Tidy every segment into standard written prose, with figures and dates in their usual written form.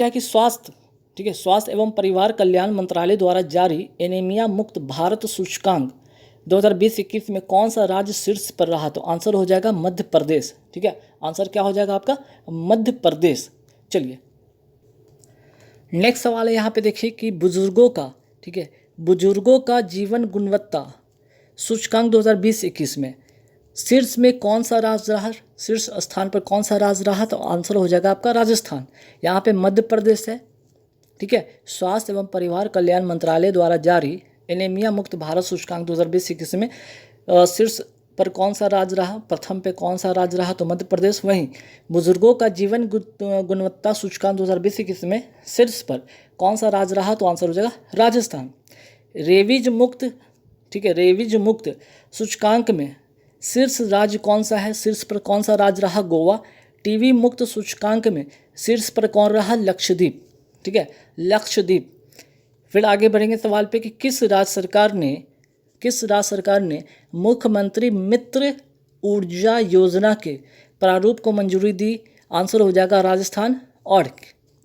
क्या है कि स्वास्थ्य, ठीक है, स्वास्थ्य एवं परिवार कल्याण मंत्रालय द्वारा जारी एनीमिया मुक्त भारत सूचकांक 2020-21 में कौन सा राज्य शीर्ष पर रहा? तो आंसर हो जाएगा मध्य प्रदेश। ठीक है, आंसर क्या हो जाएगा आपका? मध्य प्रदेश। चलिए नेक्स्ट सवाल है यहाँ पे देखिए कि बुजुर्गों का, ठीक है, बुजुर्गों का जीवन गुणवत्ता सूचकांक 2020-21 में शीर्ष में कौन सा राज्य रहा? शीर्ष स्थान पर कौन सा राज्य रहा? तो आंसर हो जाएगा आपका राजस्थान। यहाँ पे मध्य प्रदेश है। ठीक है, स्वास्थ्य एवं परिवार कल्याण मंत्रालय द्वारा जारी एनीमिया मुक्त भारत सूचकांक 2020-21 में शीर्ष पर कौन सा राज्य रहा? प्रथम पे कौन सा राज्य रहा? तो मध्य प्रदेश। वहीं बुजुर्गों का जीवन गुणवत्ता सूचकांक 2020-21 में शीर्ष पर कौन सा राज्य रहा? तो आंसर हो जाएगा राजस्थान। रेबीज मुक्त, ठीक है, रेबीज मुक्त सूचकांक में शीर्ष राज्य कौन सा है? शीर्ष पर कौन सा राज्य रहा? गोवा। टीबी मुक्त सूचकांक में शीर्ष पर कौन रहा? लक्षद्वीप। ठीक है, लक्षद्वीप। फिर आगे बढ़ेंगे सवाल पे कि किस राज्य सरकार ने मुख्यमंत्री मित्र ऊर्जा योजना के प्रारूप को मंजूरी दी? आंसर हो जाएगा राजस्थान। और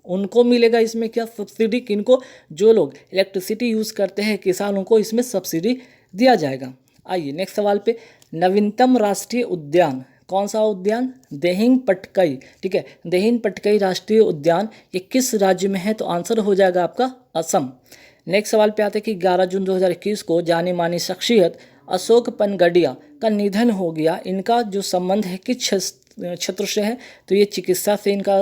उनको मिलेगा इसमें क्या? सब्सिडी। किनको? जो लोग इलेक्ट्रिसिटी यूज़ करते हैं, किसानों को इसमें सब्सिडी दिया जाएगा। आइए नेक्स्ट सवाल पे, नवीनतम राष्ट्रीय उद्यान कौन सा उद्यान? देहिंग पटकई। ठीक है, देहिंग पटकई राष्ट्रीय उद्यान ये किस राज्य में है? तो आंसर हो जाएगा आपका असम। नेक्स्ट सवाल पे आते हैं कि 11 जून 2021 को जानी मानी शख्सियत अशोक पनगडिया का निधन हो गया। इनका जो संबंध है किस क्षेत्र से है? तो ये चिकित्सा से इनका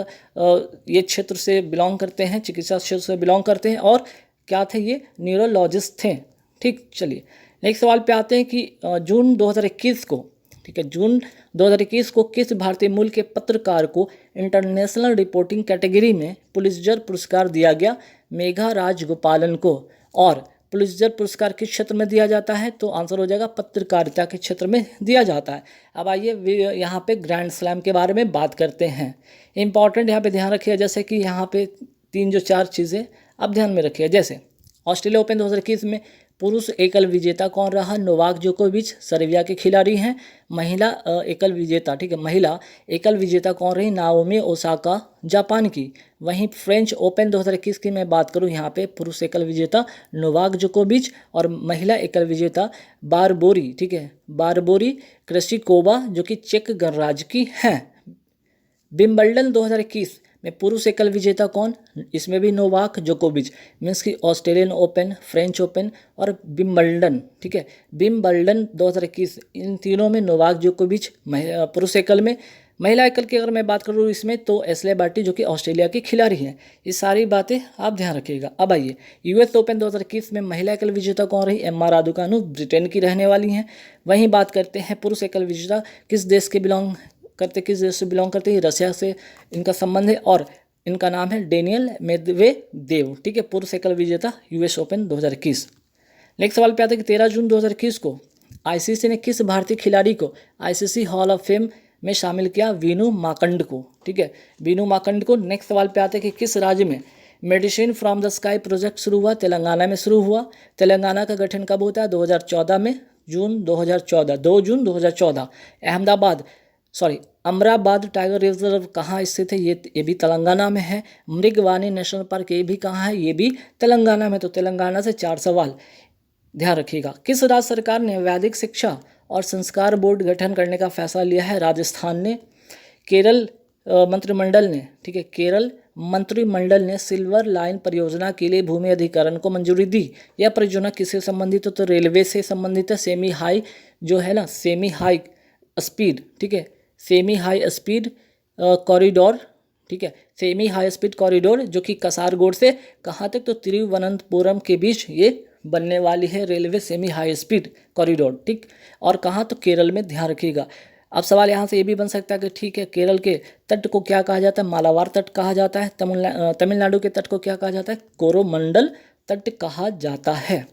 ये क्षेत्र से बिलोंग करते हैं, चिकित्सा क्षेत्र से बिलोंग करते हैं। और क्या थे? ये न्यूरोलॉजिस्ट थे। ठीक, चलिए नेक्स्ट सवाल पे आते हैं कि जून 2021 को, ठीक है, जून 2021 को किस भारतीय मूल के पत्रकार को इंटरनेशनल रिपोर्टिंग कैटेगरी में पुलित्जर पुरस्कार दिया गया? मेघा राजगोपालन को। और पुलित्जर पुरस्कार किस क्षेत्र में दिया जाता है? तो आंसर हो जाएगा पत्रकारिता के क्षेत्र में दिया जाता है। अब आइए यहाँ पे ग्रैंड स्लैम के बारे में बात करते हैं। इंपॉर्टेंट यहाँ पे ध्यान रखिए, जैसे कि यहाँ पे 3-4 चीज़ें आप ध्यान में रखिए। जैसे ऑस्ट्रेलिया ओपन 2021 में पुरुष एकल विजेता कौन रहा? नोवाक जोकोविच सर्बिया के खिलाड़ी हैं। महिला एकल विजेता, ठीक है, महिला एकल विजेता कौन रही? नाओमी ओसाका जापान की। वहीं फ्रेंच ओपन 2021 की मैं बात करूं, यहाँ पे पुरुष एकल विजेता नोवाक जोकोविच और महिला एकल विजेता बारबोरी, ठीक है, बारबोरी क्रेस्टिकोवा जो कि चेक गणराज्य की हैं। विंबलडन 2021 में पुरुष एकल विजेता कौन? इसमें भी नोवाक जोकोविच, मीन्स कि ऑस्ट्रेलियन ओपन, फ्रेंच ओपन और विंबलडन। ठीक है, विंबलडन 2021 इन तीनों में नोवाक जोकोविच पुरुष एकल में। महिला एकल की अगर मैं बात करूँ इसमें तो एस्ले बार्टी जो कि ऑस्ट्रेलिया की खिलाड़ी हैं। ये सारी बातें आप ध्यान रखिएगा। अब आइए यूएस ओपन 2021 में महिला एकल विजेता कौन रही? एम्मा रादुकानु ब्रिटेन की रहने वाली हैं। वहीं बात करते हैं पुरुष एकल विजेता किस देश से बिलोंग करते हैं? रशिया से इनका संबंध है और इनका नाम है डेनियल मेदवेदेव। ठीक है, पुरुष एकल विजेता यूएस ओपन 2021। नेक्स्ट सवाल पे आते हैं कि 13 जून 2021 को आईसीसी ने किस भारतीय खिलाड़ी को आईसीसी हॉल ऑफ फेम में शामिल किया? वीनू माकंड को। ठीक है, वीनू माकंड को। नेक्स्ट सवाल पे आते हैं कि किस राज्य में medicine from the sky project शुरू हुआ? तेलंगाना में शुरू हुआ। तेलंगाना का गठन कब होता है? 2014 में, 2 जून 2014। अमराबाद टाइगर रिजर्व कहाँ स्थित है? ये भी तेलंगाना में है। मृगवानी नेशनल पार्क ये भी कहाँ है? ये भी तेलंगाना में। तो तेलंगाना से 4 सवाल ध्यान रखिएगा। किस राज्य सरकार ने वैदिक शिक्षा और संस्कार बोर्ड गठन करने का फैसला लिया है? राजस्थान ने। केरल मंत्रिमंडल ने, ठीक है, केरल मंत्रिमंडल ने सिल्वर लाइन परियोजना के लिए भूमि अधिग्रहण को मंजूरी दी। यह परियोजना किससे संबंधित है? तो रेलवे से संबंधित है। सेमी हाई जो है ना, सेमी हाई स्पीड, ठीक है, सेमी हाई स्पीड कॉरिडोर, ठीक है, सेमी हाई स्पीड कॉरिडोर जो कि कसारगोड से कहाँ तक? तो तिरुवनंतपुरम के बीच ये बनने वाली है railway semi high speed corridor. ठीक, और कहाँ? तो केरल में। ध्यान रखिएगा। अब सवाल यहाँ से ये भी बन सकता है कि ठीक है, केरल के तट को क्या कहा जाता है? मालाबार तट कहा जाता है। तमिलनाडु के तट को क्या कहा जाता है? कोरोमंडल तट कहा जाता है।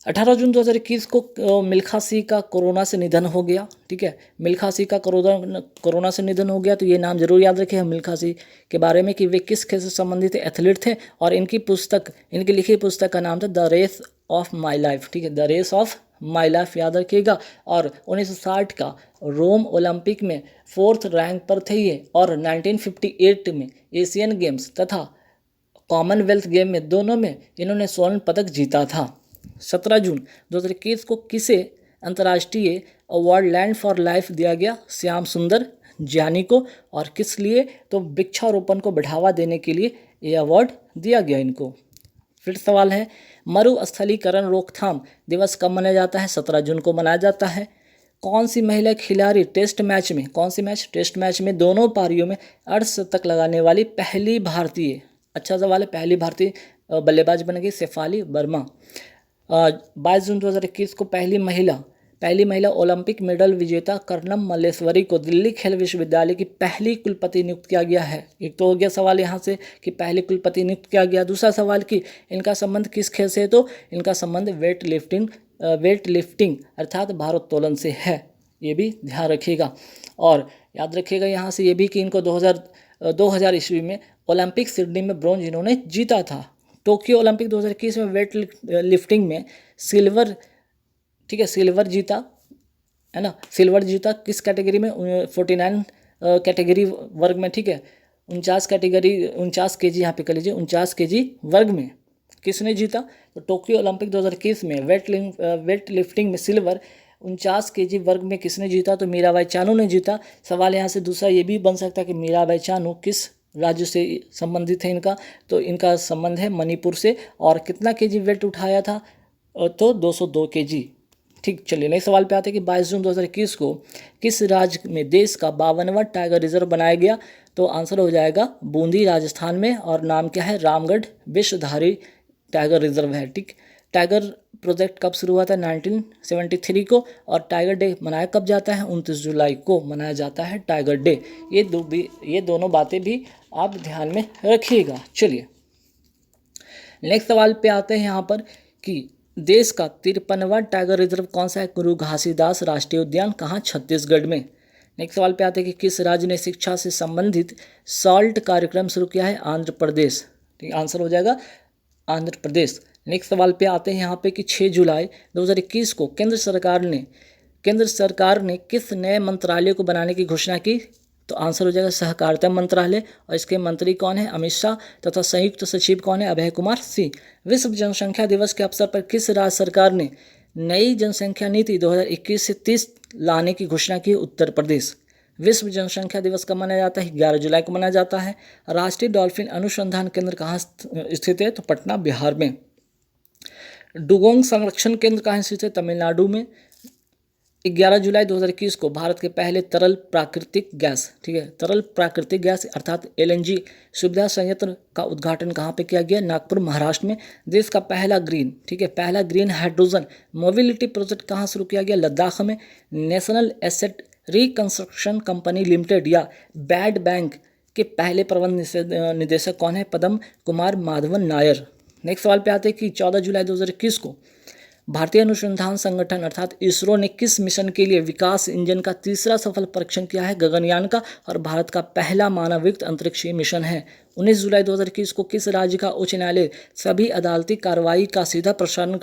18 जून 2021 को मिल्खा सिंह का कोरोना से निधन हो गया। ठीक है, मिल्खा सिंह का कोरोना से निधन हो गया। तो ये नाम जरूर याद रखें मिल्खा सिंह के बारे में कि वे किस खेल से संबंधित एथलीट थे। और इनकी लिखी पुस्तक का नाम था the race of my life. ठीक है, द रेस ऑफ माइलाफ याद रखिएगा। और 1960 का रोम ओलंपिक में 4th रैंक पर थे ये, और 1958 में एशियन गेम्स तथा कॉमनवेल्थ गेम में दोनों में इन्होंने स्वर्ण पदक जीता था। 17 जून 2021 को किसे अंतर्राष्ट्रीय अवार्ड लैंड फॉर लाइफ दिया गया? श्याम सुंदर ज्ञानी को। और किस लिए? तो वृक्षारोपण को बढ़ावा देने के लिए ये अवार्ड दिया गया इनको। फिर सवाल है, मरुस्थलीकरण रोकथाम दिवस कब मनाया जाता है? 17 जून को मनाया जाता है। कौन सी महिला खिलाड़ी टेस्ट मैच में, कौन सी मैच टेस्ट मैच में दोनों पारियों में अर्धशतक लगाने वाली पहली भारतीय, अच्छा सवाल है, पहली भारतीय बल्लेबाज बन गई? शेफाली वर्मा। 22 जून 2021 को पहली महिला ओलंपिक मेडल विजेता कर्णम मल्लेश्वरी को दिल्ली खेल विश्वविद्यालय की पहली कुलपति नियुक्त किया गया है। एक तो हो गया सवाल यहाँ से कि पहली कुलपति नियुक्त किया गया। दूसरा सवाल कि इनका संबंध किस खेल से है? तो इनका संबंध वेट लिफ्टिंग अर्थात भारोत्तोलन से है, ये भी ध्यान रखिएगा। और याद रखिएगा यहाँ से ये भी कि इनको 2000 ईस्वी में ओलंपिक सिडनी में ब्रॉन्ज इन्होंने जीता था। टोक्यो ओलंपिक 2021 में वेट लिफ्टिंग में सिल्वर, ठीक है, सिल्वर जीता है ना, सिल्वर जीता किस कैटेगरी में? 49 कैटेगरी वर्ग में, ठीक है, 49 केजी, यहाँ पे कर लीजिए 49 केजी वर्ग में किसने जीता? तो टोक्यो ओलंपिक 2021 में वेट लिफ्टिंग में सिल्वर 49 केजी वर्ग में किसने जीता? तो मीराबाई चानू ने जीता। सवाल यहाँ से दूसरा ये भी बन सकता है कि मीराबाई चानू किस राज्य से संबंधित है इनका? तो इनका संबंध है मणिपुर से। और कितना केजी वेट उठाया था? तो 202 केजी। ठीक, चलिए नए सवाल पे आते हैं कि 22 जून 2021 को किस राज्य में देश का 52वां टाइगर रिजर्व बनाया गया? तो आंसर हो जाएगा बूंदी, राजस्थान में। और नाम क्या है? रामगढ़ विषधारी टाइगर रिजर्व है। ठीक, टाइगर प्रोजेक्ट कब शुरू हुआ था? 1973 को। और टाइगर डे मनाया कब जाता है? 29 जुलाई को मनाया जाता है टाइगर डे। ये दोनों बातें भी आप ध्यान में रखिएगा। चलिए नेक्स्ट सवाल पे आते हैं यहाँ पर कि देश का 53वां टाइगर रिजर्व कौन सा है? गुरु घासीदास राष्ट्रीय उद्यान, कहाँ? छत्तीसगढ़ में। नेक्स्ट सवाल पे आते हैं कि किस राज्य ने शिक्षा से संबंधित सॉल्ट कार्यक्रम शुरू किया है? आंध्र प्रदेश। ठीक, आंसर हो जाएगा आंध्र प्रदेश। नेक्स्ट सवाल पे आते हैं यहाँ पे कि 6 जुलाई 2021 को केंद्र सरकार ने किस नए मंत्रालय को बनाने की घोषणा की? तो आंसर हो जाएगा सहकारिता मंत्रालय। और इसके मंत्री कौन है? अमित शाह। तथा संयुक्त सचिव कौन है? अभय कुमार सिंह। विश्व जनसंख्या दिवस के अवसर पर किस राज्य सरकार ने नई जनसंख्या नीति 2021 से 30 लाने की घोषणा की? उत्तर प्रदेश। विश्व जनसंख्या दिवस कब मनाया जाता है? 11 जुलाई को मनाया जाता है। राष्ट्रीय डॉल्फिन अनुसंधान केंद्र कहाँ स्थित है? तो पटना, बिहार में। डुगोंग संरक्षण केंद्र कहाँ स्थित है? तमिलनाडु में। 11 जुलाई 2021 को भारत के पहले तरल प्राकृतिक गैस, ठीक है, तरल प्राकृतिक गैस अर्थात LNG सुविधा संयंत्र का उद्घाटन कहाँ पे किया गया? नागपुर, महाराष्ट्र में। देश का पहला ग्रीन, ठीक है, पहला ग्रीन हाइड्रोजन मोबिलिटी प्रोजेक्ट कहाँ शुरू किया गया? लद्दाख में। National asset reconstruction company limited या बैड बैंक के पहले प्रबंध निदेशक कौन है? पद्म कुमार माधवन नायर। नेक्स्ट सवाल पे आते हैं कि 14 जुलाई 2021 को भारतीय अनुसंधान संगठन अर्थात इसरो ने किस मिशन के लिए विकास इंजन का तीसरा सफल परीक्षण किया है? गगनयान का। और भारत का पहला मानवयुक्त अंतरिक्षीय मिशन है। 19 जुलाई 2021 को किस राज्य का उच्च न्यायालय सभी अदालती कार्रवाई का सीधा प्रसारण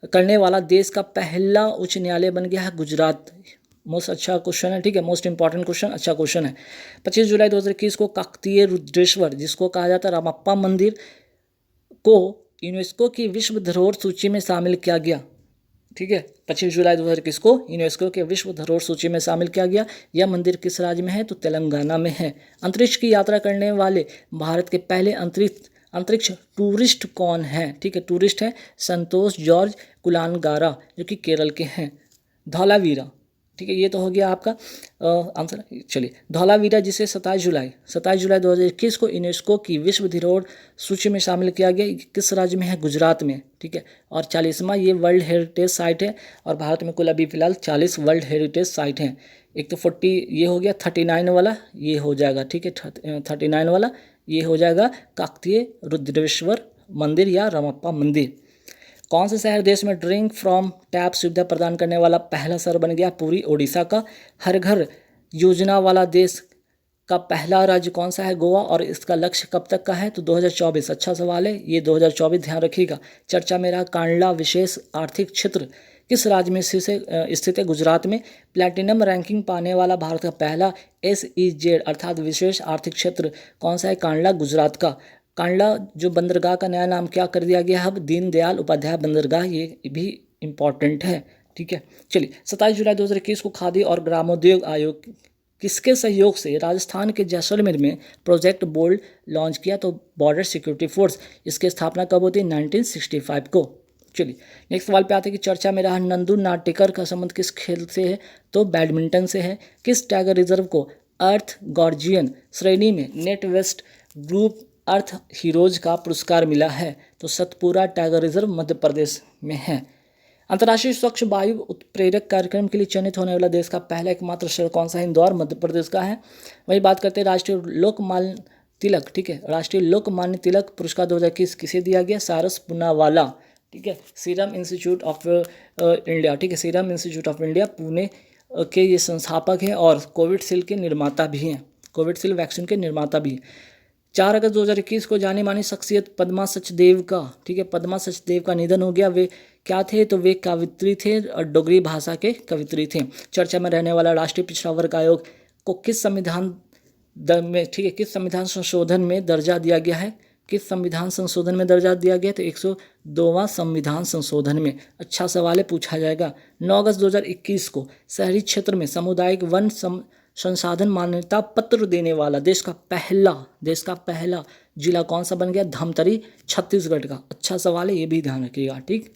करने वाला देश का पहला उच्च न्यायालय बन गया है? गुजरात। मोस्ट अच्छा क्वेश्चन है, ठीक है, मोस्ट इंपॉर्टेंट क्वेश्चन, अच्छा क्वेश्चन है। 25 जुलाई 2021 को काकतीय रुद्रेश्वर, जिसको कहा जाता है रामप्पा मंदिर, को यूनेस्को की विश्व धरोहर सूची में शामिल किया गया। ठीक है, 25 जुलाई 2021 को यूनेस्को के विश्व धरोहर सूची में शामिल किया गया। यह मंदिर किस राज्य में है? तो तेलंगाना में है। अंतरिक्ष की यात्रा करने वाले भारत के पहले अंतरिक्ष टूरिस्ट कौन है? ठीक है, टूरिस्ट है संतोष जॉर्ज कुलानगारा, जो कि केरल के हैं। धौलावीरा, ठीक है, ये तो हो गया आपका आंसर। चलिए, धौलावीरा जिसे 27 जुलाई 2021 को यूनेस्को की विश्व धरोहर सूची में शामिल किया गया, किस राज्य में है? गुजरात में। ठीक है, और 40वां ये वर्ल्ड हेरिटेज साइट है। और भारत में कुल अभी फिलहाल 40 वर्ल्ड हेरिटेज साइट हैं। एक तो 40 ये हो गया, 39 वाला ये हो जाएगा, ठीक है, 39 वाला ये हो जाएगा काकतीय रुद्रेश्वर मंदिर या रामप्पा मंदिर। कौन से शहर देश में ड्रिंक फ्रॉम टैप सुविधा प्रदान करने वाला पहला शहर बन गया? पूरी ओडिशा का। हर घर योजना वाला देश का पहला राज्य कौन सा है? गोवा। और इसका लक्ष्य कब तक का है? तो 2024। अच्छा सवाल है ये, 2024 ध्यान रखिएगा। चर्चा में रहा कांडला विशेष आर्थिक क्षेत्र किस राज्य में स्थित है? गुजरात में। प्लैटिनम रैंकिंग पाने वाला भारत का पहला SEZ अर्थात विशेष आर्थिक क्षेत्र कौन सा है? कांडला, गुजरात का। कांडला जो बंदरगाह का नया नाम क्या कर दिया गया है अब? दीनदयाल उपाध्याय बंदरगाह, ये भी इम्पॉर्टेंट है। ठीक है, चलिए 27 जुलाई 2021 को खादी और ग्रामोद्योग आयोग किसके सहयोग से राजस्थान के जैसलमेर में प्रोजेक्ट बोल्ड लॉन्च किया? तो बॉर्डर सिक्योरिटी फोर्स। इसकी स्थापना कब होती है? 1965 को। चलिए नेक्स्ट सवाल पे आते हैं कि चर्चा में रहा नंदू नाटेकर का संबंध किस खेल से है? तो बैडमिंटन से है। किस टाइगर रिजर्व को अर्थ गार्जियन श्रेणी में नेट वेस्ट ग्रुप अर्थ हीरोज का पुरस्कार मिला है? तो सतपुरा टाइगर रिजर्व मध्य प्रदेश में है। अंतर्राष्ट्रीय स्वच्छ वायु उत्प्रेरक कार्यक्रम के लिए चयनित होने वाला देश का पहला एकमात्र शहर कौन सा है? इंदौर, मध्य प्रदेश का है। वही बात करते हैं राष्ट्रीय लोकमान्य तिलक। ठीक है, राष्ट्रीय लोकमान्य तिलक पुरस्कार 2021 किसे दिया गया? सारस पूनावाला। ठीक है, सीरम इंस्टीट्यूट ऑफ इंडिया। ठीक है, serum institute of India Pune के ये संस्थापक हैं और कोविडशील्ड के निर्माता भी हैं, कोविडशील्ड वैक्सीन के निर्माता भी हैं। 4 अगस्त 2021 को जानी मानी शख्सियत पद्मा सचदेव का, ठीक है, पद्मा सचदेव का निधन हो गया। वे क्या थे? तो वे कवित्री थे और डोगरी भाषा के कवित्री थे। चर्चा में रहने वाला राष्ट्रीय पिछड़ा वर्ग आयोग को किस संविधान में, ठीक है, किस संविधान संशोधन में दर्जा दिया गया है? किस संविधान संशोधन में दर्जा दिया गया? तो 102वां संविधान संशोधन में। अच्छा सवाल है, पूछा जाएगा। 9 अगस्त 2021 को शहरी क्षेत्र में सामुदायिक वन संसाधन मान्यता पत्र देने वाला देश का पहला जिला कौन सा बन गया? धमतरी, छत्तीसगढ़ का। अच्छा सवाल है, ये भी ध्यान रखिएगा। ठीक,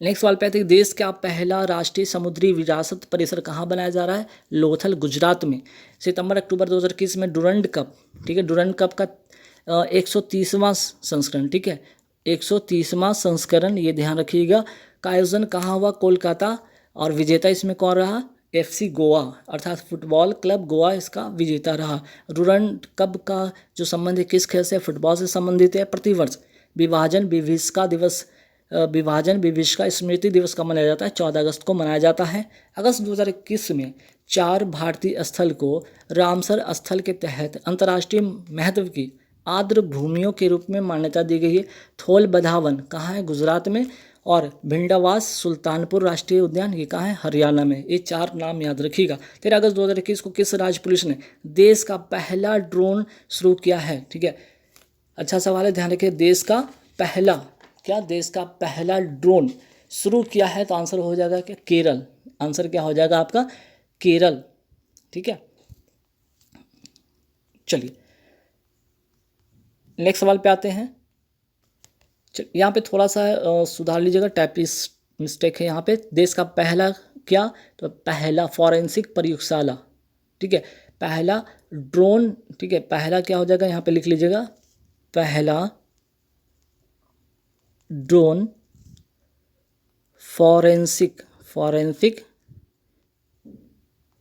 नेक्स्ट सवाल पे आते हैं देश का पहला राष्ट्रीय समुद्री विरासत परिसर कहाँ बनाया जा रहा है? लोथल, गुजरात में। सितंबर अक्टूबर 2021 में डुरंड कप, ठीक है, डुरंड कप का 130वां संस्करण, ठीक है, 130वां संस्करण, ये ध्यान रखिएगा, का आयोजन कहाँ हुआ? कोलकाता। और विजेता इसमें कौन रहा? FC गोवा अर्थात फुटबॉल क्लब गोवा इसका विजेता रहा। डुरंड कप का जो संबंध है किस खेल से? फुटबॉल से संबंधित है। प्रतिवर्ष विभाजन विभीषका स्मृति दिवस का मनाया जाता है, 14 अगस्त को मनाया जाता है। अगस्त 2021 में 4 भारतीय स्थल को रामसर स्थल के तहत अंतर्राष्ट्रीय महत्व की आर्द्र भूमियों के रूप में मान्यता दी गई है। थोल बधावन कहाँ है? गुजरात में। और भिंडावास सुल्तानपुर राष्ट्रीय उद्यान ये कहाँ है? हरियाणा में। ये 4 नाम याद रखिएगा। 13 अगस्त 2021 को किस राज्य पुलिस ने देश का पहला ड्रोन शुरू किया है? ठीक है, अच्छा सवाल है, ध्यान रखिए। देश का पहला ड्रोन शुरू किया है? तो आंसर हो जाएगा क्या? केरल। आंसर क्या हो जाएगा आपका? केरल। ठीक है, चलिए नेक्स्ट सवाल पे आते हैं। यहाँ पे थोड़ा सा सुधार लीजिएगा, टाइपिस्ट मिस्टेक है यहाँ पे। देश का पहला क्या? तो पहला फॉरेंसिक प्रयोगशाला, ठीक है, पहला ड्रोन, ठीक है, पहला क्या हो जाएगा? यहाँ पे लिख लीजिएगा, पहला ड्रोन फॉरेंसिक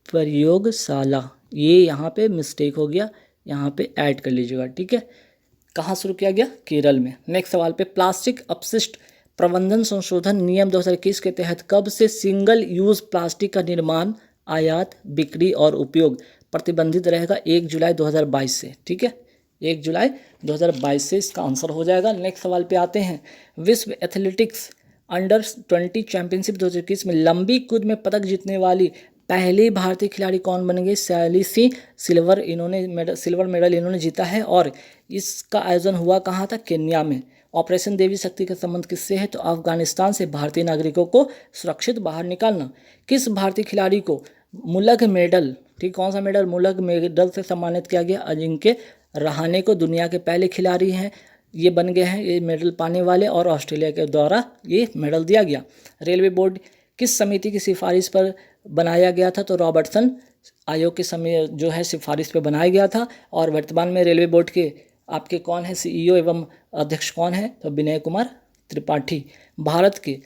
प्रयोगशाला। ये यहाँ पे मिस्टेक हो गया, यहाँ पे ऐड कर लीजिएगा। ठीक है, कहाँ शुरू किया गया? केरल में। नेक्स्ट सवाल पे, प्लास्टिक अपशिष्ट प्रबंधन संशोधन नियम 2021 के तहत कब से सिंगल यूज़ प्लास्टिक का निर्माण, आयात, बिक्री और उपयोग प्रतिबंधित रहेगा? 1 जुलाई 2022 से। ठीक है, 1 जुलाई 2022 से इसका आंसर हो जाएगा। नेक्स्ट सवाल पे आते हैं। विश्व एथलेटिक्स अंडर-20 चैंपियनशिप 2021 में लंबी कूद में पदक जीतने वाली पहली भारतीय खिलाड़ी कौन बन गई? शैली सिल्वर मेडल इन्होंने जीता है और इसका आयोजन हुआ कहाँ था? केन्या में। ऑपरेशन देवी शक्ति का संबंध किससे है? तो अफगानिस्तान से भारतीय नागरिकों को सुरक्षित बाहर निकालना। किस भारतीय खिलाड़ी को मुलग मेडल, ठीक, कौन सा मेडल? मुलग मेडल से सम्मानित किया गया? अजिंक्य रहाणे को दुनिया के पहले खिलाड़ी हैं, ये बन गए हैं ये मेडल पाने वाले, और ऑस्ट्रेलिया के द्वारा ये मेडल दिया गया। रेलवे बोर्ड किस समिति की सिफारिश पर बनाया गया था? तो रॉबर्टसन आयोग के समय जो है सिफारिश पे बनाया गया था। और वर्तमान में रेलवे बोर्ड के आपके कौन है CEO एवं अध्यक्ष कौन है? तो विनय कुमार त्रिपाठी। भारत के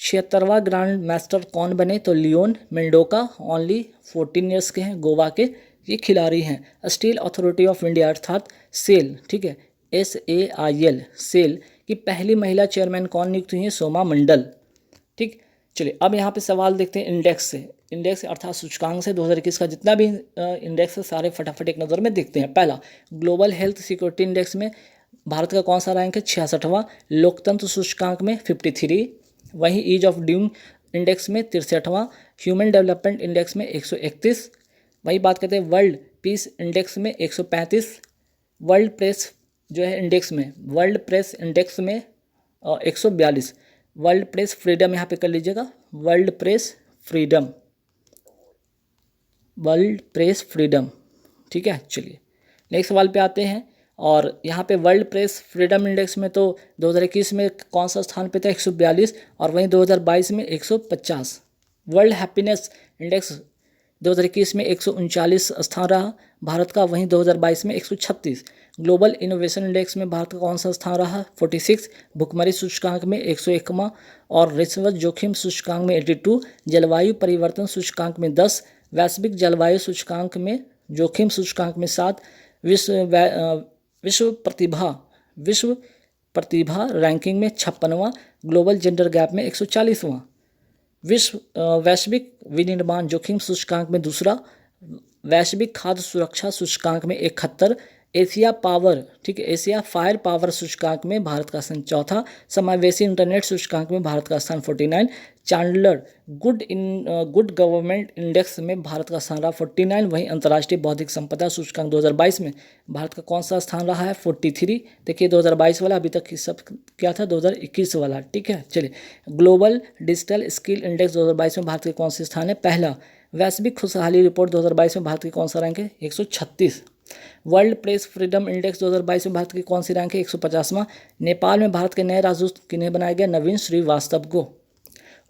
76वां ग्रैंड मास्टर कौन बने? तो लियोन मेंडोका, ओनली 14 ईयर्स के हैं, गोवा के ये खिलाड़ी हैं। स्टील अथॉरिटी ऑफ इंडिया अर्थात सेल, ठीक है, SAIL, सेल की पहली महिला चेयरमैन कौन नियुक्त हुई है? सोमा मंडल। ठीक, चलिए अब यहाँ पे सवाल देखते हैं इंडेक्स से। इंडेक्स अर्थात सूचकांक से 2021 का जितना भी इंडेक्स है सारे फटाफट एक नज़र में देखते हैं। पहला, ग्लोबल हेल्थ सिक्योरिटी इंडेक्स में भारत का कौन सा रैंक है? 66वां। लोकतंत्र सूचकांक में 53, वहीं ईज ऑफ डूइंग इंडेक्स में 63वां, ह्यूमन डेवलपमेंट इंडेक्स में 131। वही बात करते हैं वर्ल्ड पीस इंडेक्स में 135, वर्ल्ड प्रेस जो है इंडेक्स में, वर्ल्ड प्रेस इंडेक्स में 142, वर्ल्ड प्रेस फ्रीडम यहाँ पे कर लीजिएगा, world press freedom, world press freedom, ठीक है। चलिए नेक्स्ट सवाल पे आते हैं। और यहाँ पे वर्ल्ड प्रेस फ्रीडम इंडेक्स में तो 2021 में कौन सा स्थान पे था, 142, और वहीं 2022 में 150। वर्ल्ड हैप्पीनेस इंडेक्स 2021 में 139 स्थान रहा भारत का, वहीं 2022 में 136। ग्लोबल इनोवेशन इंडेक्स में भारत का कौन सा स्थान रहा, 46। भुखमरी सूचकांक में 101वां, और रिश्वत जोखिम सूचकांक में 82। जलवायु परिवर्तन सूचकांक में 10। वैश्विक जलवायु सूचकांक में जोखिम सूचकांक में 7। विश्व प्रतिभा रैंकिंग में 56वां। ग्लोबल जेंडर गैप में 140वां। वैश्विक विनिर्माण जोखिम सूचकांक में दूसरा। वैश्विक खाद्य सुरक्षा सूचकांक में 71। एशिया पावर, ठीक है, एशिया फायर पावर सूचकांक में भारत का स्थान चौथा। समावेशी इंटरनेट सूचकांक में भारत का स्थान 49। चांडलर गुड गवर्नमेंट इंडेक्स में भारत का स्थान रहा 49। वहीं अंतर्राष्ट्रीय बौद्धिक संपदा सूचकांक 2022 में भारत का कौन सा स्थान रहा है, 43। देखिए 2022 वाला, अभी तक की सब क्या था 2021 वाला, ठीक है। चलिए ग्लोबल डिजिटल स्किल इंडेक्स 2022 में भारत के कौन से स्थान है, पहला। वैश्विक खुशहाली रिपोर्ट 2022 में भारत की कौन सा रैंक है, 136। वर्ल्ड प्रेस फ्रीडम इंडेक्स 2022 में भारत की कौन सी रैंक है, 150वां। नेपाल में भारत के नए राजदूत किन्हें बनाया गया, नवीन श्रीवास्तव को।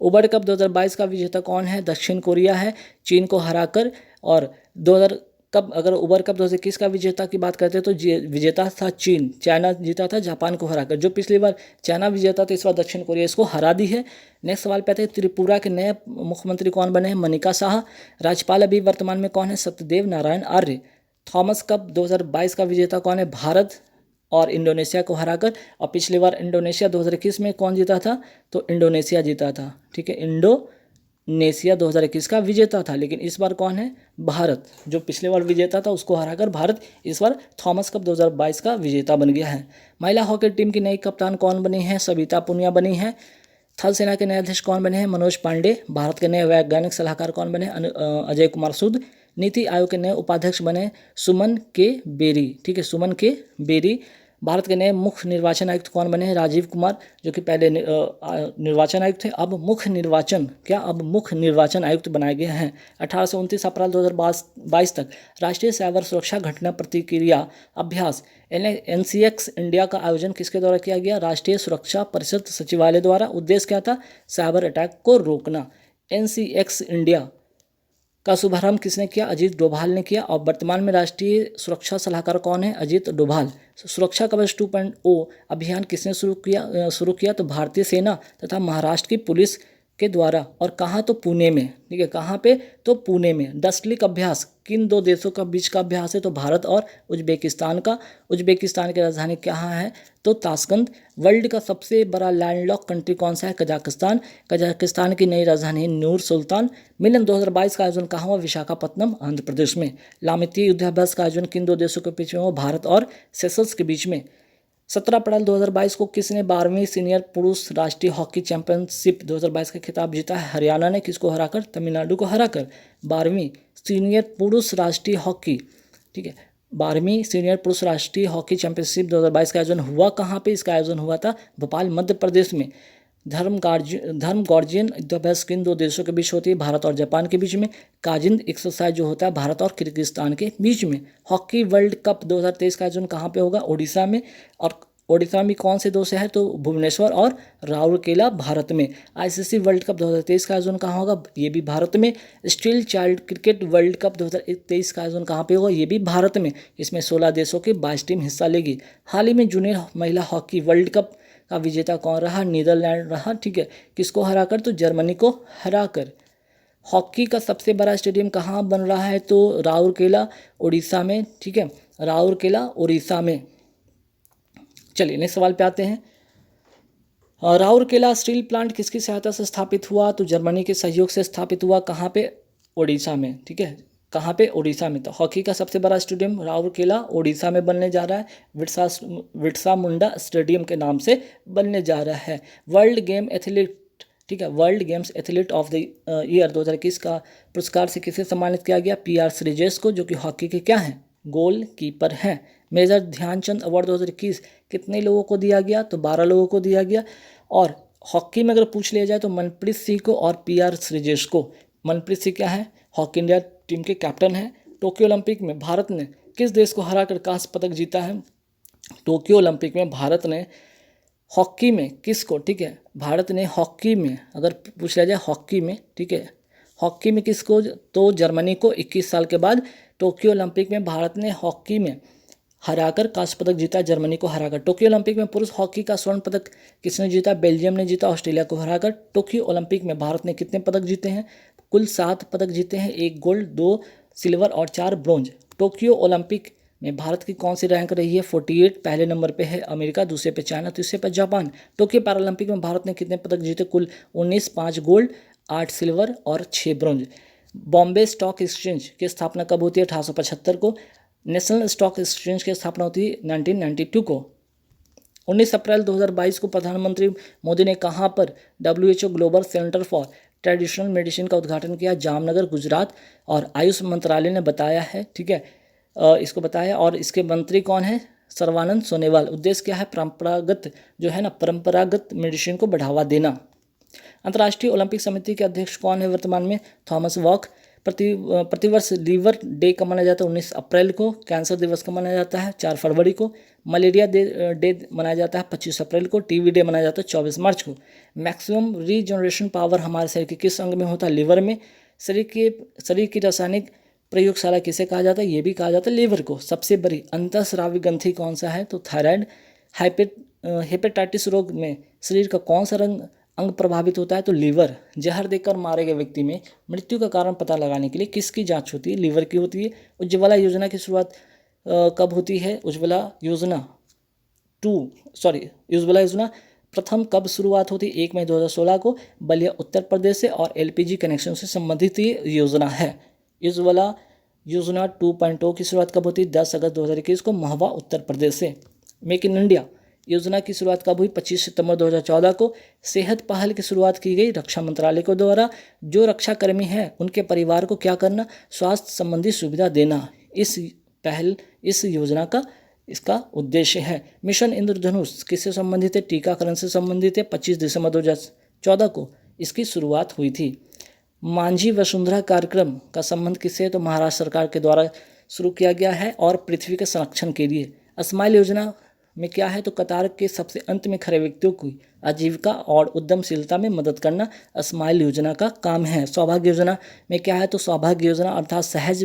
उबर कप 2022 का विजेता कौन है, दक्षिण कोरिया है, चीन को हराकर। और 2000 कप, अगर उबर कप 2021 का विजेता की बात करते हैं तो विजेता था चीन, चाइना जीता था जापान को हराकर। जो पिछली बार चाइना विजेता तो इस बार दक्षिण कोरिया इसको हरा दी है। नेक्स्ट सवाल पे आते हैं, त्रिपुरा के नए मुख्यमंत्री कौन बने हैं, मनिका शाह। राज्यपाल अभी वर्तमान में कौन है, सत्यदेव नारायण आर्य। थॉमस कप 2022 का विजेता कौन है, भारत और इंडोनेशिया को हराकर। और पिछली बार इंडोनेशिया 2021 में कौन जीता था, तो इंडोनेशिया जीता था, ठीक है। इंडोनेशिया 2021 का विजेता था, लेकिन इस बार कौन है, भारत। जो पिछले बार विजेता था उसको हराकर भारत इस बार थॉमस कप 2022 का विजेता बन गया है। महिला हॉकी टीम की नई कप्तान कौन बनी है, सविता पुनिया बनी है। थल सेना के नए अध्यक्ष कौन बने हैं, मनोज पांडे। भारत के नए वैज्ञानिक सलाहकार कौन बने, अजय कुमार सूद। नीति आयोग के नए उपाध्यक्ष बने सुमन के बेरी, ठीक है, सुमन के बेरी। भारत के नए मुख्य निर्वाचन आयुक्त कौन बने हैं, राजीव कुमार, जो कि पहले निर्वाचन आयुक्त थे, अब मुख्य निर्वाचन आयुक्त बनाए गए हैं। 29 अप्रैल 2022 तक राष्ट्रीय साइबर सुरक्षा घटना प्रतिक्रिया अभ्यास NCX इंडिया का आयोजन किसके द्वारा किया गया, राष्ट्रीय सुरक्षा परिषद सचिवालय द्वारा। उद्देश्य क्या था, साइबर अटैक को रोकना। NCX इंडिया का शुभारंभ किसने किया, अजीत डोभाल ने किया। और वर्तमान में राष्ट्रीय सुरक्षा सलाहकार कौन है, अजीत डोभाल। सुरक्षा कवच 2.0 अभियान किसने शुरू किया, तो भारतीय सेना तथा महाराष्ट्र की पुलिस के द्वारा। और कहाँ, तो पुणे में, ठीक है, कहाँ पे, तो पुणे में। डस्टलिक अभ्यास किन दो देशों का बीच का अभ्यास है, तो भारत और उज्बेकिस्तान का। उज्बेकिस्तान की राजधानी कहाँ है, तो ताशकंद। वर्ल्ड का सबसे बड़ा लैंडलॉक कंट्री कौन सा है, कजाकिस्तान। कजाकिस्तान की नई राजधानी नूर सुल्तान। मिलन 2022 का आयोजन कहाँ हुआ, विशाखापत्तनम, आंध्र प्रदेश में। लामिती युद्धाभ्यास का आयोजन किन दो देशों के बीच में हुआ, भारत और सेशल्स के बीच में। 17 अप्रैल 2022 को किसने 12वीं सीनियर पुरुष राष्ट्रीय हॉकी चैंपियनशिप 2022 का खिताब जीता है, हरियाणा ने। किसको हराकर, तमिलनाडु को हराकर। 12वीं सीनियर पुरुष राष्ट्रीय हॉकी, ठीक है, 12वीं सीनियर पुरुष राष्ट्रीय हॉकी चैंपियनशिप 2022 का आयोजन हुआ कहाँ पे, इसका आयोजन हुआ था भोपाल, मध्य प्रदेश में। धर्म गार्जियन युद्धाभ्यास किन दो देशों के बीच होती है, भारत और जापान के बीच में। काजिंद एक्सरसाइज जो होता है भारत और किर्गिस्तान के बीच में। हॉकी वर्ल्ड कप 2023 का आयोजन कहाँ पे होगा, ओडिशा में। और ओडिशा में कौन से दो शहर, तो भुवनेश्वर और राउरकेला, भारत में। ICC वर्ल्ड कप 2023 का आयोजन कहाँ होगा, ये भी भारत में। Steel child cricket world cup 2023 का आयोजन कहाँ पे होगा, ये भी भारत में। इसमें 16 देशों की 22 टीम हिस्सा लेगी। हाल ही में जूनियर महिला हॉकी वर्ल्ड कप का विजेता कौन रहा, नीदरलैंड रहा, ठीक है। किसको हराकर, तो जर्मनी को हराकर। हॉकी का सबसे बड़ा स्टेडियम कहाँ बन रहा है, तो राउरकेला, उड़ीसा में, ठीक है, राउरकेला, उड़ीसा में। चलिए नेक्स्ट सवाल पे आते हैं। राउरकेला स्टील प्लांट किसकी सहायता से स्थापित हुआ, तो जर्मनी के सहयोग से स्थापित हुआ। कहाँ पे, उड़ीसा में, ठीक है, कहाँ पे, उड़ीसा में। तो हॉकी का सबसे बड़ा स्टेडियम राउरकेला, उड़ीसा में बनने जा रहा है। बिरसा मुंडा स्टेडियम के नाम से बनने जा रहा है। वर्ल्ड गेम एथलीट ठीक है। World games athlete of the year 2021 का पुरस्कार से किसे सम्मानित किया गया? PR श्रीजेश को, जो कि हॉकी के क्या हैं? गोल कीपर हैं। मेजर ध्यानचंद अवार्ड 2021 कितने लोगों को दिया गया? तो 12 लोगों को दिया गया। और हॉकी में अगर पूछ लिया जाए तो मनप्रीत सिंह को और PR श्रीजेश को। मनप्रीत सिंह क्या है? हॉकी इंडिया टीम के कैप्टन हैं। टोक्यो ओलंपिक में भारत ने किस देश को हराकर कांस्य पदक जीता है? टोक्यो ओलंपिक में भारत ने हॉकी में किसको, ठीक है, भारत ने हॉकी में अगर पूछ लिया जाए हॉकी में, ठीक है, हॉकी में किसको? तो जर्मनी को 21 साल के बाद टोक्यो ओलंपिक में भारत ने हॉकी में हराकर कांस्य पदक जीता, जर्मनी को हराकर। टोक्यो ओलंपिक में पुरुष हॉकी का स्वर्ण पदक किसने जीता? बेल्जियम ने जीता, ऑस्ट्रेलिया को हराकर। टोक्यो ओलंपिक में भारत ने कितने पदक जीते हैं? कुल 7 पदक जीते हैं, 1 गोल्ड, 2 सिल्वर और 4 ब्रोंज। टोक्यो ओलंपिक में भारत की कौन सी रैंक रही है? 48। पहले नंबर पे है अमेरिका, दूसरे पे चाइना, तीसरे पे जापान। टोक्यो पैरालंपिक में भारत ने कितने पदक जीते? कुल 19, 5 गोल्ड, 8 सिल्वर और 6 ब्रोंज। बॉम्बे स्टॉक एक्सचेंज की स्थापना कब होती है? 1875 को। नेशनल स्टॉक एक्सचेंज की स्थापना होती है 1992 को। 19 अप्रैल 2022 को प्रधानमंत्री मोदी ने कहाँ पर WHO global centre for traditional medicine का उद्घाटन किया? जामनगर, गुजरात। और आयुष मंत्रालय ने बताया है, ठीक है, इसको बताया। और इसके मंत्री कौन है? सर्वानंद सोनोवाल। उद्देश्य क्या है? परंपरागत जो है ना, परंपरागत मेडिसिन को बढ़ावा देना। अंतर्राष्ट्रीय ओलंपिक समिति के अध्यक्ष कौन है वर्तमान में? Thomas walk. प्रतिवर्ष लीवर डे कब मनाया जाता है? 19 अप्रैल को। कैंसर दिवस कब मनाया जाता है? 4 फरवरी को। मलेरिया डे मनाया जाता है 25 अप्रैल को। टीबी डे मनाया जाता है 24 मार्च को। मैक्सिमम रीजनरेशन पावर हमारे शरीर के किस अंग में होता है? लीवर में। शरीर की रासायनिक प्रयोगशाला किसे कहा जाता है? ये भी कहा जाता है लीवर को। सबसे बड़ी अंतःस्रावी ग्रंथि कौन सा है? तो थायराइड। हेपेटाइटिस रोग में शरीर का कौन सा अंग प्रभावित होता है? तो लीवर। जहर देकर मारे गए व्यक्ति में मृत्यु का कारण पता लगाने के लिए किसकी जांच होती है? लीवर की होती है। उज्ज्वला योजना की शुरुआत कब होती है? उज्ज्वला योजना प्रथम कब शुरुआत होती है? 1 मई 2016 को। बलिया उत्तर प्रदेश से। और LPG कनेक्शन से संबंधित ये योजना है। उज्ज्वला योजना 2.0 की शुरुआत कब होती है? 10 अगस्त 2021 को, महवा उत्तर प्रदेश से। मेक इन इंडिया योजना की शुरुआत कब हुई? 25 सितंबर 2014 को। सेहत पहल की शुरुआत की गई रक्षा मंत्रालय के द्वारा। जो रक्षाकर्मी हैं उनके परिवार को क्या करना? स्वास्थ्य संबंधी सुविधा देना। इस योजना का इसका उद्देश्य है। मिशन इंद्रधनुष किससे संबंधित है? टीकाकरण से संबंधित है। 25 दिसंबर 2014 को इसकी शुरुआत हुई थी। मांझी वसुंधरा कार्यक्रम का संबंध किससे है? तो महाराष्ट्र सरकार के द्वारा शुरू किया गया है और पृथ्वी के संरक्षण के लिए। स्माइल योजना में क्या है? तो कतार के सबसे अंत में खड़े व्यक्तियों की आजीविका और उद्यमशीलता में मदद करना स्माइल योजना का काम है। सौभाग्य योजना में क्या है? तो सौभाग्य योजना अर्थात सहज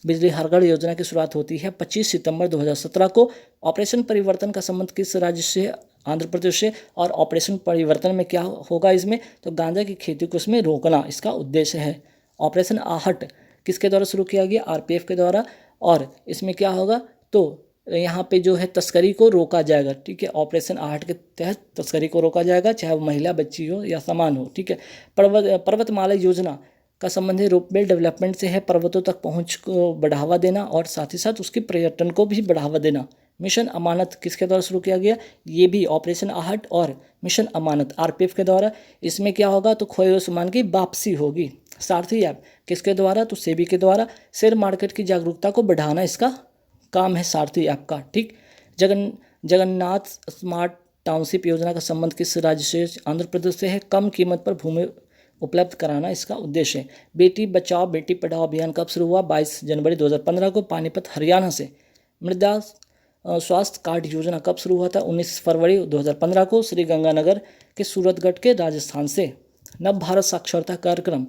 बिजली हर योजना की शुरुआत होती है 25 सितंबर 2017 को। ऑपरेशन परिवर्तन का संबंध किस राज्य से? आंध्र प्रदेश से। और ऑपरेशन परिवर्तन में क्या होगा इसमें? तो गांजा की खेती को इसमें रोकना इसका उद्देश्य है। ऑपरेशन आहट किसके द्वारा शुरू किया गया? RPF के द्वारा। और इसमें क्या होगा? तो यहाँ पे जो है तस्करी को रोका जाएगा, ठीक है। ऑपरेशन आहट के तहत तस्करी को रोका जाएगा, चाहे वो महिला, बच्ची हो या सामान हो, ठीक है। पर्वतमाला योजना का संबंध है रोपवे डेवलपमेंट से है। पर्वतों तक पहुँच को बढ़ावा देना और साथ ही साथ उसके पर्यटन को भी बढ़ावा देना। मिशन अमानत किसके द्वारा शुरू किया गया? ये भी ऑपरेशन आहट और मिशन अमानत RPF के द्वारा। इसमें क्या होगा? तो खोए हुए सामान की वापसी होगी। सारथी ऐप किसके द्वारा? तो सेबी के द्वारा। शेयर मार्केट की जागरूकता को बढ़ाना इसका काम है सारथी ऐप का, ठीक। जगन्नाथ स्मार्ट टाउनशिप योजना का संबंध किस राज्य से? आंध्र प्रदेश से है। कम कीमत पर भूमि उपलब्ध कराना इसका उद्देश्य है। बेटी बचाओ बेटी पढ़ाओ अभियान कब शुरू हुआ? 22 जनवरी 2015 को, पानीपत हरियाणा से। मृदा स्वास्थ्य कार्ड योजना कब शुरू हुआ था? 19 फरवरी 2015 को, श्री गंगानगर के सूरतगढ़ के राजस्थान से। नव भारत साक्षरता कार्यक्रम,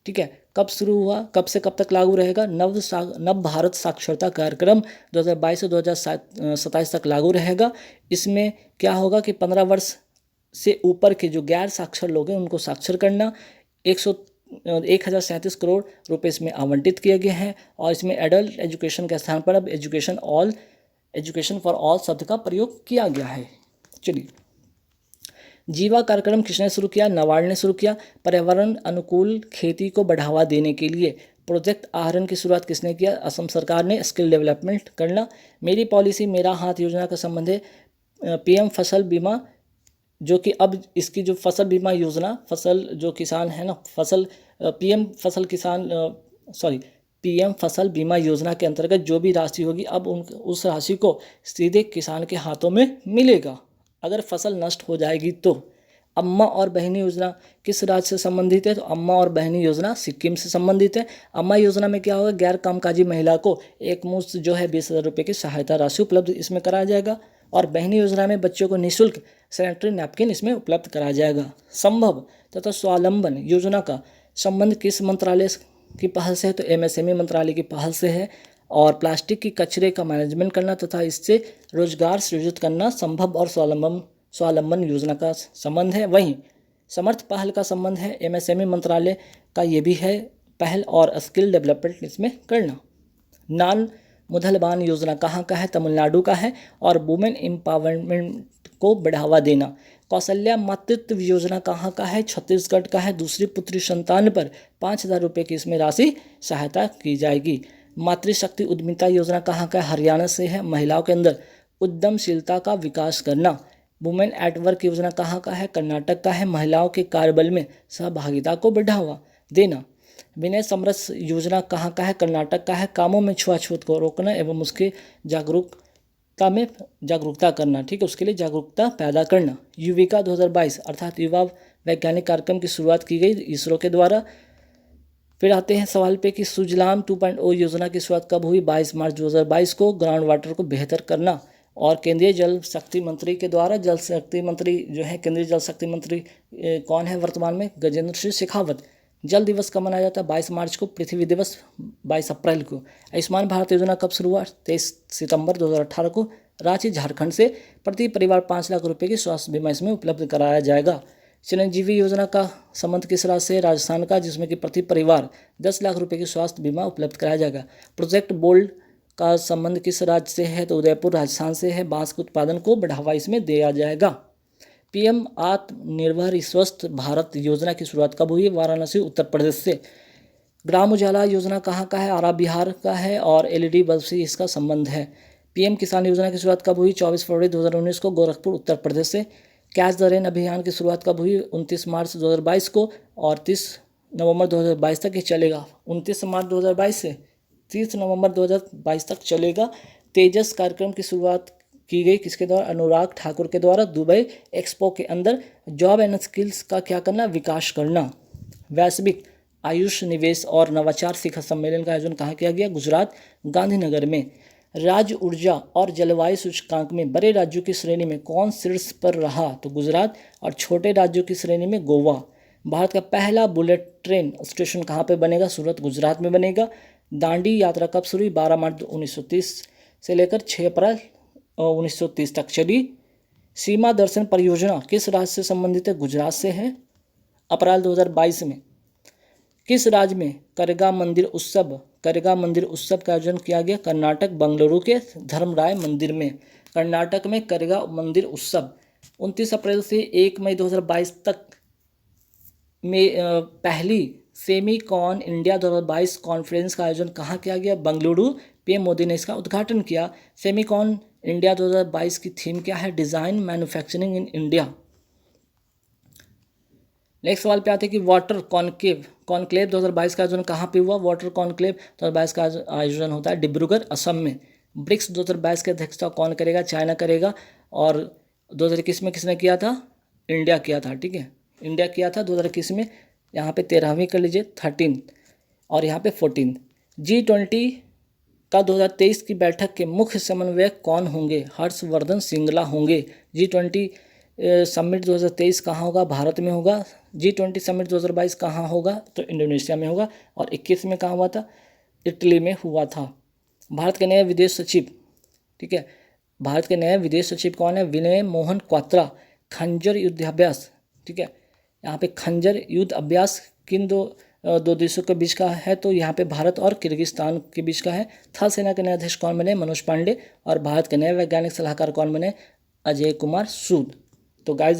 ठीक है, कब शुरू हुआ? कब से कब तक लागू रहेगा? नव भारत साक्षरता कार्यक्रम 2022 से 2027 तक लागू रहेगा। इसमें क्या होगा कि 15 वर्ष से ऊपर के जो गैर साक्षर लोग हैं उनको साक्षर करना। 1037 करोड़ रुपए इसमें आवंटित किए गए हैं। और इसमें एडल्ट एजुकेशन के स्थान पर अब एजुकेशन फॉर ऑल शब्द का प्रयोग किया गया है। चलिए, जीवा कार्यक्रम किसने शुरू किया? नाबार्ड ने शुरू किया। पर्यावरण अनुकूल खेती को बढ़ावा देने के लिए प्रोजेक्ट आहरण की शुरुआत किसने किया? असम सरकार ने। स्किल डेवलपमेंट करना। मेरी पॉलिसी मेरा हाथ योजना का संबंध है PM फसल बीमा जो कि अब इसकी जो फसल बीमा योजना, फसल जो किसान है ना, फसल पीएम फसल किसान पीएम फसल बीमा योजना के अंतर्गत जो भी राशि होगी अब उस राशि को सीधे किसान के हाथों में मिलेगा अगर फसल नष्ट हो जाएगी तो। अम्मा और बहनी योजना किस राज्य से संबंधित है? तो अम्मा और बहनी योजना सिक्किम से संबंधित है। अम्मा योजना में क्या होगा? गैर कामकाजी महिला को एक मुश्त जो है 20,000 रुपये की सहायता राशि उपलब्ध इसमें कराया जाएगा। और बहनी योजना में बच्चों को निःशुल्क सैनिटरी नैपकिन इसमें उपलब्ध कराया जाएगा। संभव तथा स्वावलंबन योजना का संबंध किस मंत्रालय की पहल से है? तो एमएसएमई मंत्रालय की पहल से है। और प्लास्टिक की कचरे का मैनेजमेंट करना तथा इससे रोजगार सृजित करना संभव और स्वावलंबन योजना का संबंध है। वहीं समर्थ पहल का संबंध है एमएसएमई मंत्रालय का, ये भी है पहल, और स्किल डेवलपमेंट इसमें करना। नान मुदलबान योजना कहाँ का है? तमिलनाडु का है। और वुमेन एम्पावरमेंट को बढ़ावा देना। कौशल्या मातृत्व योजना कहाँ का है? छत्तीसगढ़ का है। दूसरी पुत्री संतान पर 5,000 रुपये की इसमें राशि सहायता की जाएगी। मातृशक्ति उद्यमिता योजना कहाँ का है? हरियाणा से है। महिलाओं के अंदर उद्यमशीलता का विकास करना। वुमेन एट वर्क योजना कहाँ का है? कर्नाटक का है। महिलाओं के कार्यबल में सहभागिता को बढ़ावा देना। विनय समरस योजना कहाँ का है? कर्नाटक का है। कामों में छुआछूत को रोकना एवं उसके जागरूकता करना, ठीक है, उसके लिए जागरूकता पैदा करना। युविका 2022 अर्थात युवा वैज्ञानिक कार्यक्रम की शुरुआत की गई इसरो के द्वारा। फिर आते हैं सवाल पे कि सुजलाम 2.0 योजना की शुरुआत कब हुई? 22 मार्च 2022 को। ग्राउंड वाटर को बेहतर करना और केंद्रीय जल शक्ति मंत्री के द्वारा। जल शक्ति मंत्री जो है, केंद्रीय जल शक्ति मंत्री कौन है वर्तमान में? गजेंद्र सिंह शेखावत। जल दिवस कब मनाया जाता है? 22 मार्च को। पृथ्वी दिवस 22 अप्रैल को। आयुष्मान भारत योजना कब शुरू हुआ? 23 सितंबर 2018 को। रांची झारखंड से प्रति परिवार 5 लाख रुपए की स्वास्थ्य बीमा इसमें उपलब्ध कराया जाएगा। चिरंजीवी योजना का संबंध किस राज्य से? राजस्थान का, जिसमें कि प्रति परिवार 10 लाख रुपए की स्वास्थ्य बीमा उपलब्ध कराया जाएगा। प्रोजेक्ट बोल्ड का संबंध किस राज्य से है? तो उदयपुर राजस्थान से है। बांस के उत्पादन को बढ़ावा इसमें दिया जाएगा। पीएम आत्मनिर्भर स्वस्थ भारत योजना की शुरुआत कब हुई? वाराणसी उत्तर प्रदेश से। ग्राम उजाला योजना कहाँ का है? आरा बिहार का है। और एलईडी बल्ब से इसका संबंध है। पीएम किसान योजना की शुरुआत कब हुई? 24 फरवरी 2019 को, गोरखपुर उत्तर प्रदेश से। कैच द रेन अभियान की शुरुआत कब हुई? 29 मार्च 2022 को और 30 नवंबर 2022 तक ये चलेगा। 29 मार्च 2022 से 30 नवंबर 2022 तक चलेगा। तेजस कार्यक्रम की शुरुआत की गई किसके द्वारा? अनुराग ठाकुर के द्वारा। दुबई एक्सपो के अंदर जॉब एंड स्किल्स का क्या करना? विकास करना। वैश्विक आयुष निवेश और नवाचार शिखर सम्मेलन का आयोजन कहाँ किया गया? गुजरात, गांधीनगर में। राज्य ऊर्जा और जलवायु सूचकांक में बड़े राज्यों की श्रेणी में कौन शीर्ष पर रहा? तो गुजरात। और छोटे राज्यों की श्रेणी में गोवा। भारत का पहला बुलेट ट्रेन स्टेशन कहाँ पे बनेगा? सूरत, गुजरात में बनेगा। दांडी यात्रा कब शुरू हुई? 12 मार्च 1930 से लेकर 6 अप्रैल 1930 तक चली। सीमा दर्शन परियोजना किस राज्य से संबंधित है? गुजरात से है। अप्रैल 2022 में किस राज्य में करेगा मंदिर उत्सव का आयोजन किया गया? कर्नाटक, बेंगलुरु के धर्मराय मंदिर में। कर्नाटक में करेगा मंदिर उत्सव। 29 अप्रैल से 1 मई 2022 तक में पहली सेमीकॉन इंडिया 2022 कॉन्फ्रेंस का आयोजन कहाँ किया गया? बेंगलुरु। पीएम मोदी ने इसका उद्घाटन किया। सेमीकॉन इंडिया 2022 की थीम क्या है? Design manufacturing in India. Next सवाल पे आते हैं कि वाटर कॉन्क्लेव 2022 का आयोजन कहाँ पे हुआ? वाटर कॉन्क्लेव 2022 का आयोजन होता है डिब्रूगढ़, असम में। ब्रिक्स 2022 की अध्यक्षता कौन करेगा? चाइना करेगा। और 2021 में किसने किया था? इंडिया किया था, ठीक है, इंडिया किया था 2021 में। यहाँ पे 13वीं कर लीजिए, 13 और यहाँ पे 14। G20 का 2023 की बैठक के मुख्य समन्वयक कौन होंगे? हर्षवर्धन श्रृंगला होंगे। G20 समिट 2023 कहाँ होगा? भारत में होगा। G20 समिट 2022 कहाँ होगा? तो इंडोनेशिया में होगा। और 21 में कहाँ हुआ था? इटली में हुआ था। भारत के नए विदेश सचिव, ठीक है, भारत के नए विदेश सचिव कौन है? विनय मोहन क्वात्रा। खंजर युद्ध अभ्यास, ठीक है, यहाँ पे खंजर युद्ध अभ्यास किन दो देशों के बीच का है? तो यहाँ पे भारत और किर्गिस्तान के बीच का है। थल सेना के नए अध्यक्ष कौन बने? मनोज पांडे। और भारत के नए वैज्ञानिक सलाहकार कौन बने? अजय कुमार सूद। तो गाइस